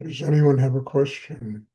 Does anyone have a question?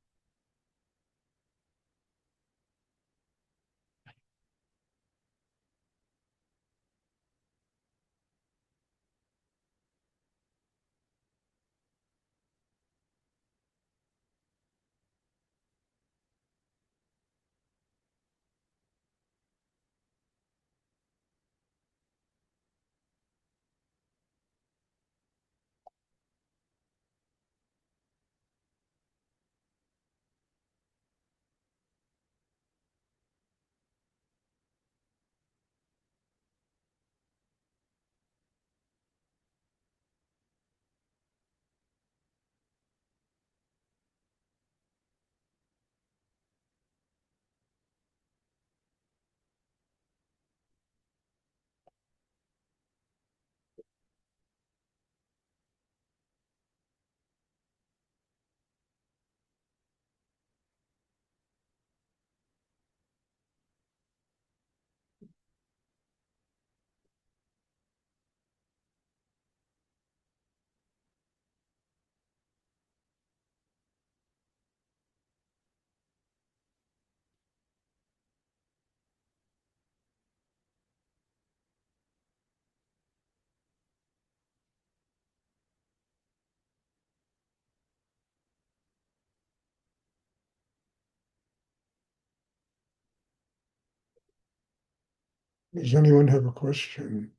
Does anyone have a question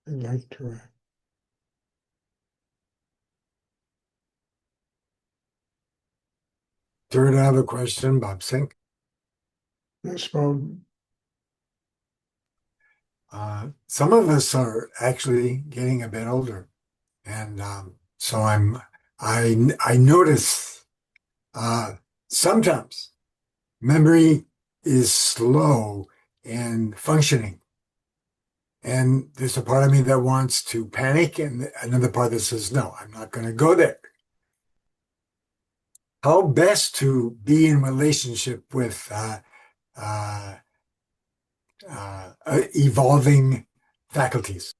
they'd like to ask? Third, I have a question, Bob Sink. Yes, Bob. Some of us are actually getting a bit older, and so I notice sometimes memory is slow and functioning, and there's a part of me that wants to panic, and another part that says, "No, I'm not going to go there." How best to be in relationship with uh, evolving faculties?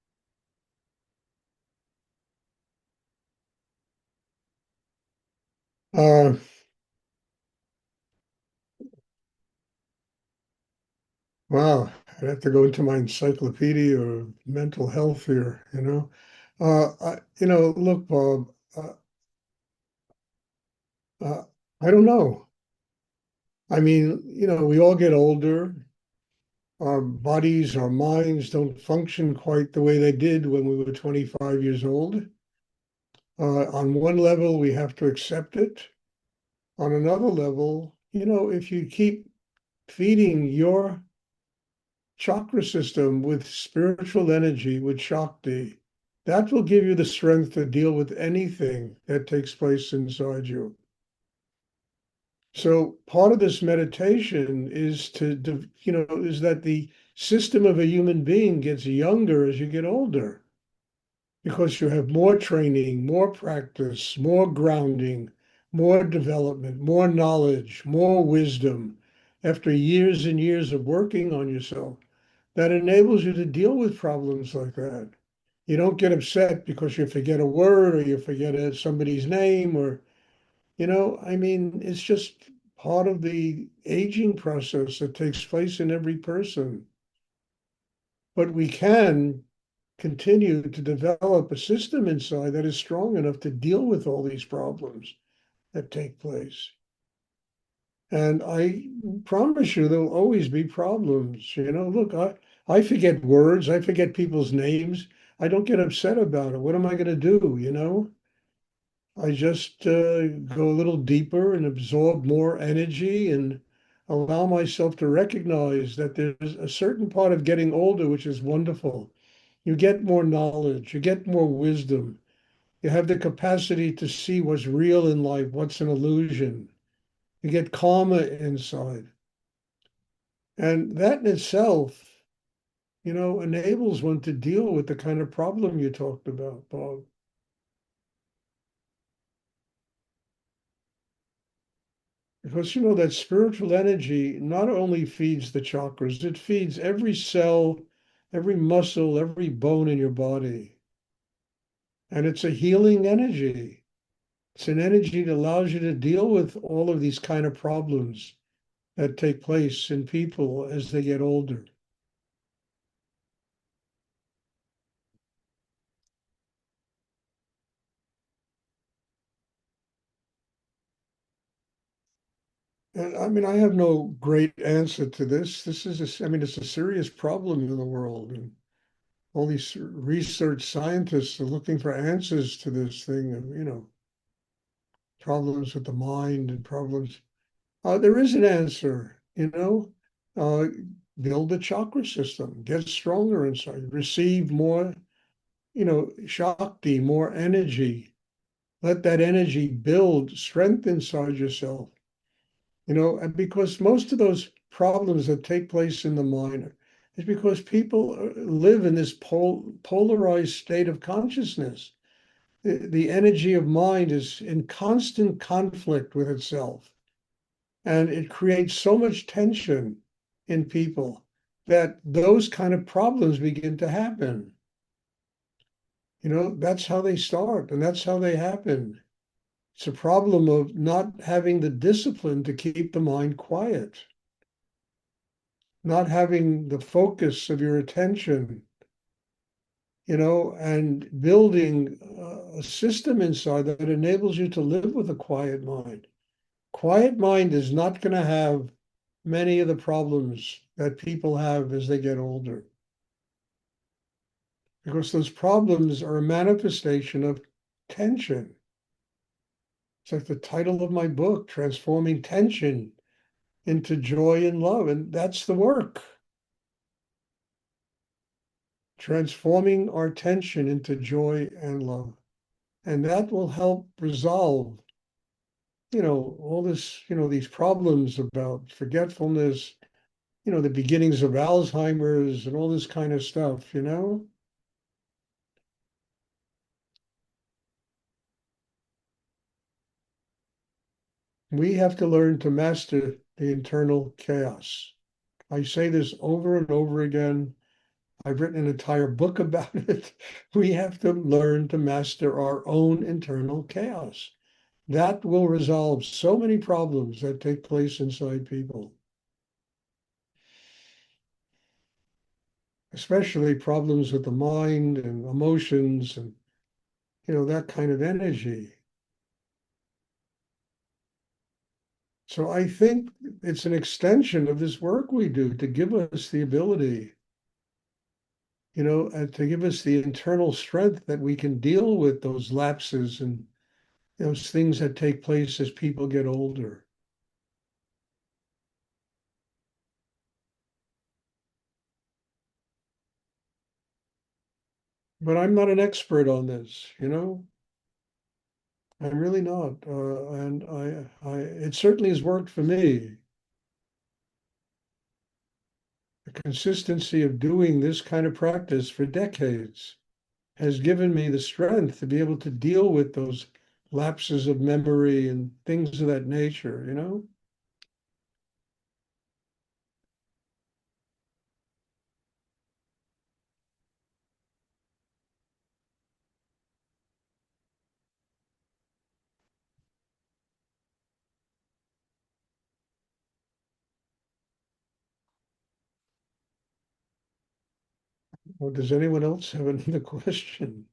Uh, wow, I'd have to go into my encyclopedia of mental health here. Look, Bob, uh, I don't know. I mean, we all get older. Our bodies, our minds don't function quite the way they did when we were 25 years old. On one level, we have to accept it. On another level, if you keep feeding your chakra system with spiritual energy, with Shakti, that will give you the strength to deal with anything that takes place inside you. So part of this meditation is is that the system of a human being gets younger as you get older because you have more training, more practice, more grounding, more development, more knowledge, more wisdom after years and years of working on yourself that enables you to deal with problems like that. You don't get upset because you forget a word or you forget somebody's name I mean, it's just part of the aging process that takes place in every person. But we can continue to develop a system inside that is strong enough to deal with all these problems that take place. And I promise you, there'll always be problems. Look, I forget words, I forget people's names. I don't get upset about it. What am I going to do? I just go a little deeper and absorb more energy and allow myself to recognize that there's a certain part of getting older which is wonderful. You get more knowledge, you get more wisdom, you have the capacity to see what's real in life, what's an illusion. You get calmer inside. And that in itself, enables one to deal with the kind of problem you talked about, Bob. Because that spiritual energy not only feeds the chakras, it feeds every cell, every muscle, every bone in your body. And it's a healing energy. It's an energy that allows you to deal with all of these kind of problems that take place in people as they get older. And I mean, I have no great answer to this. I mean, it's a serious problem in the world. And all these research scientists are looking for answers to this thing of, problems with the mind and problems. There is an answer, uh, build a chakra system, get stronger inside, receive more, Shakti, more energy. Let that energy build strength inside yourself, and because most of those problems that take place in the mind is because people live in this polarized state of consciousness. The energy of mind is in constant conflict with itself. And it creates so much tension in people that those kind of problems begin to happen. That's how they start and that's how they happen. It's a problem of not having the discipline to keep the mind quiet, not having the focus of your attention, and building a system inside that enables you to live with a quiet mind. Quiet mind is not going to have many of the problems that people have as they get older, because those problems are a manifestation of tension. It's like the title of my book, Transforming Tension into Joy and Love. And that's the work. Transforming our tension into joy and love. And that will help resolve, all this, these problems about forgetfulness, the beginnings of Alzheimer's and all this kind of stuff. We have to learn to master the internal chaos. I say this over and over again. I've written an entire book about it. We have to learn to master our own internal chaos. That will resolve so many problems that take place inside people, especially problems with the mind and emotions and, that kind of energy. So I think it's an extension of this work we do to give us the ability, and to give us the internal strength that we can deal with those lapses and those things that take place as people get older. But I'm not an expert on this. I'm really not. And it certainly has worked for me. The consistency of doing this kind of practice for decades has given me the strength to be able to deal with those lapses of memory and things of that nature. Well, does anyone else have another question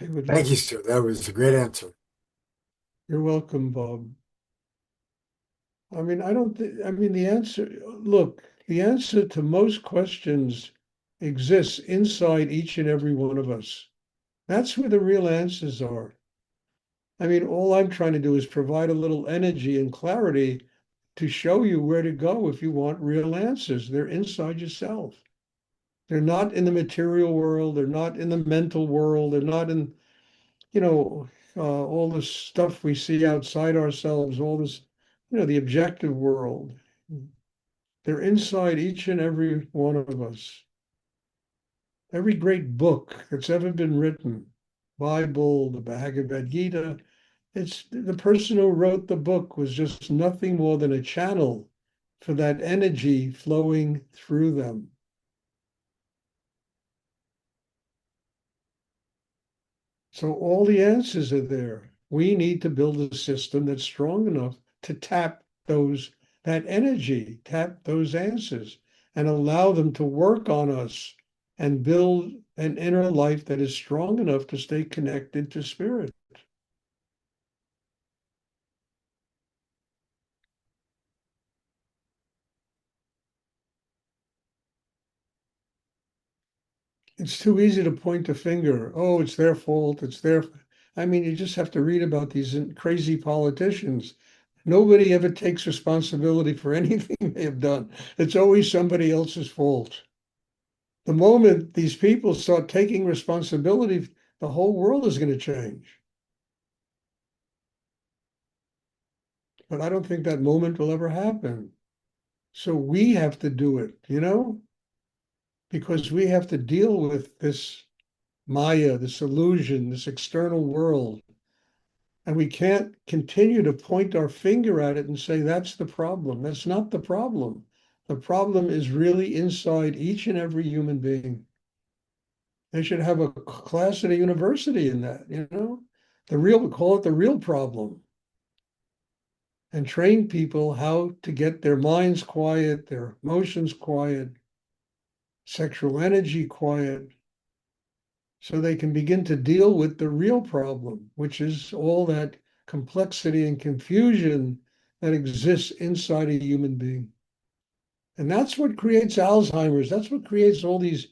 they would Thank like? you, Stuart. That was a great answer. You're welcome, Bob. I mean, I don't think, I mean, look, the answer to most questions exists inside each and every one of us. That's where the real answers are. I mean, all I'm trying to do is provide a little energy and clarity to show you where to go if you want real answers. They're inside yourself. They're not in the material world. They're not in the mental world. They're not in, all the stuff we see outside ourselves, all this, the objective world. They're inside each and every one of us. Every great book that's ever been written, Bible, the Bhagavad Gita, it's the person who wrote the book was just nothing more than a channel for that energy flowing through them. So all the answers are there. We need to build a system that's strong enough to tap that energy, tap those answers, and allow them to work on us and build an inner life that is strong enough to stay connected to spirit. It's too easy to point the finger. Oh, it's their fault. It's their. I mean, you just have to read about these crazy politicians. Nobody ever takes responsibility for anything they have done. It's always somebody else's fault. The moment these people start taking responsibility, the whole world is going to change. But I don't think that moment will ever happen. So we have to do it, because we have to deal with this Maya, this illusion, this external world. And we can't continue to point our finger at it and say, that's the problem. That's not the problem. The problem is really inside each and every human being. They should have a class at a university in that. Call it the real problem, and train people how to get their minds quiet, their emotions quiet, sexual energy quiet, so they can begin to deal with the real problem, which is all that complexity and confusion that exists inside a human being. And that's what creates Alzheimer's. That's what creates all these,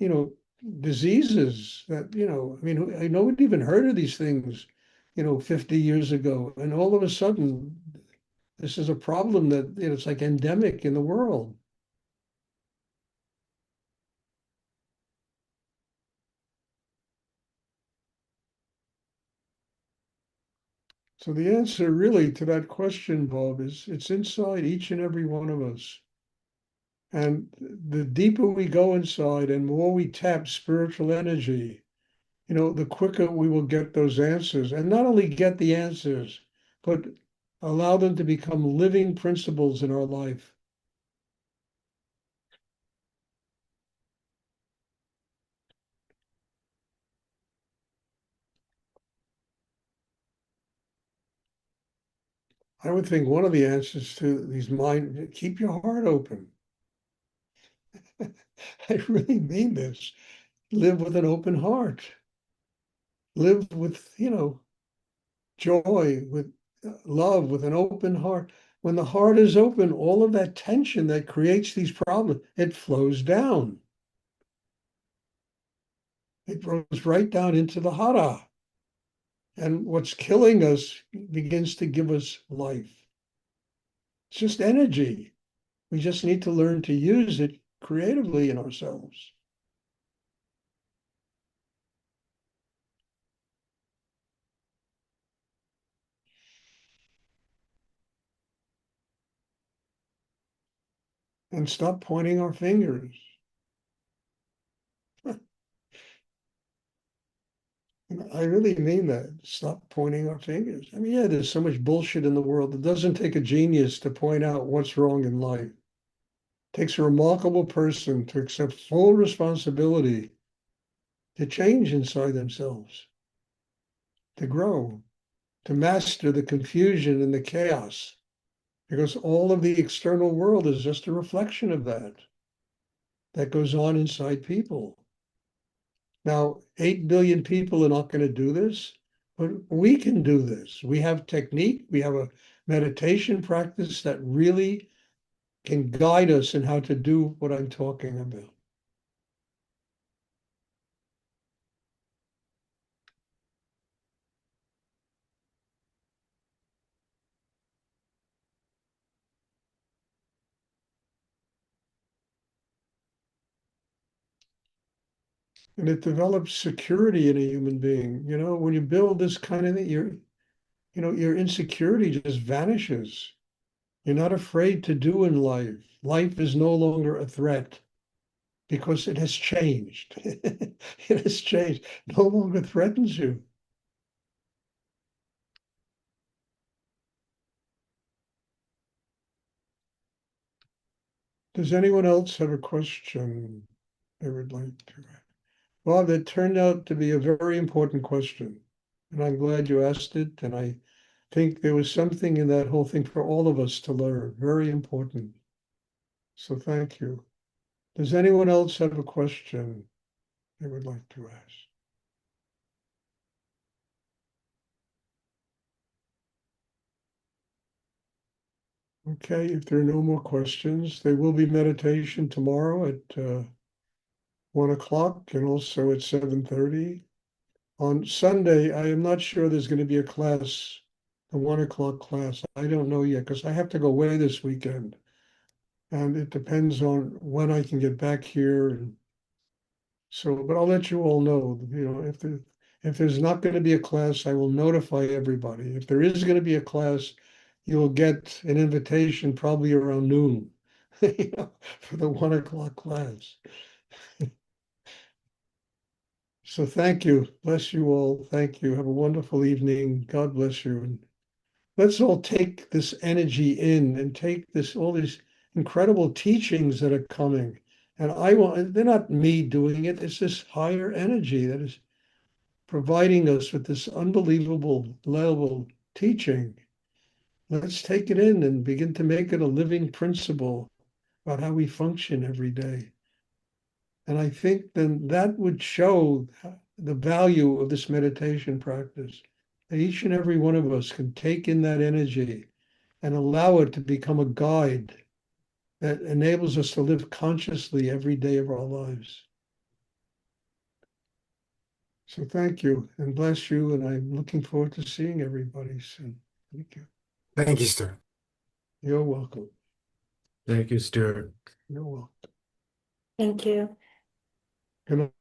you know, diseases that, I mean, no one even heard of these things, 50 years ago. And all of a sudden, this is a problem that, it's like endemic in the world. So the answer really to that question, Bob, is it's inside each and every one of us. And the deeper we go inside and more we tap spiritual energy, the quicker we will get those answers. And not only get the answers, but allow them to become living principles in our life. I would think one of the answers to these keep your heart open. I really mean this. Live with an open heart. Live with, joy, with love, with an open heart. When the heart is open, all of that tension that creates these problems, it flows down. It goes right down into the hara. And what's killing us begins to give us life. It's just energy. We just need to learn to use it creatively in ourselves. And stop pointing our fingers. I really mean that. Stop pointing our fingers. I mean, yeah, there's so much bullshit in the world. It doesn't take a genius to point out what's wrong in life. It takes a remarkable person to accept full responsibility to change inside themselves, to grow, to master the confusion and the chaos, because all of the external world is just a reflection of that goes on inside people. Now, 8 billion people are not going to do this, but we can do this. We have technique, we have a meditation practice that really can guide us in how to do what I'm talking about. And it develops security in a human being. When you build this kind of thing, your insecurity just vanishes. You're not afraid to do in life. Life is no longer a threat because it has changed. It has changed. No longer threatens you. Does anyone else have a question they would like to? Well, that turned out to be a very important question. And I'm glad you asked it. And I think there was something in that whole thing for all of us to learn. Very important. So thank you. Does anyone else have a question they would like to ask? Okay, if there are no more questions, there will be meditation tomorrow at 1 o'clock and also at 7:30. On Sunday, I am not sure there's going to be a class, the 1 o'clock class. I don't know yet because I have to go away this weekend. And it depends on when I can get back here. And so, but I'll let you all know, if there's not going to be a class, I will notify everybody. If there is going to be a class, you'll get an invitation probably around noon, for the 1 o'clock class. So thank you. Bless you all. Thank you. Have a wonderful evening. God bless you. And let's all take this energy in and take all these incredible teachings that are coming. And they're not me doing it. It's this higher energy that is providing us with this unbelievable level teaching. Let's take it in and begin to make it a living principle about how we function every day. And I think then that would show the value of this meditation practice. That each and every one of us can take in that energy and allow it to become a guide that enables us to live consciously every day of our lives. So thank you and bless you. And I'm looking forward to seeing everybody soon. Thank you. Thank you, Stuart. You're welcome. Thank you, Stuart. You're welcome. Thank you. Good night.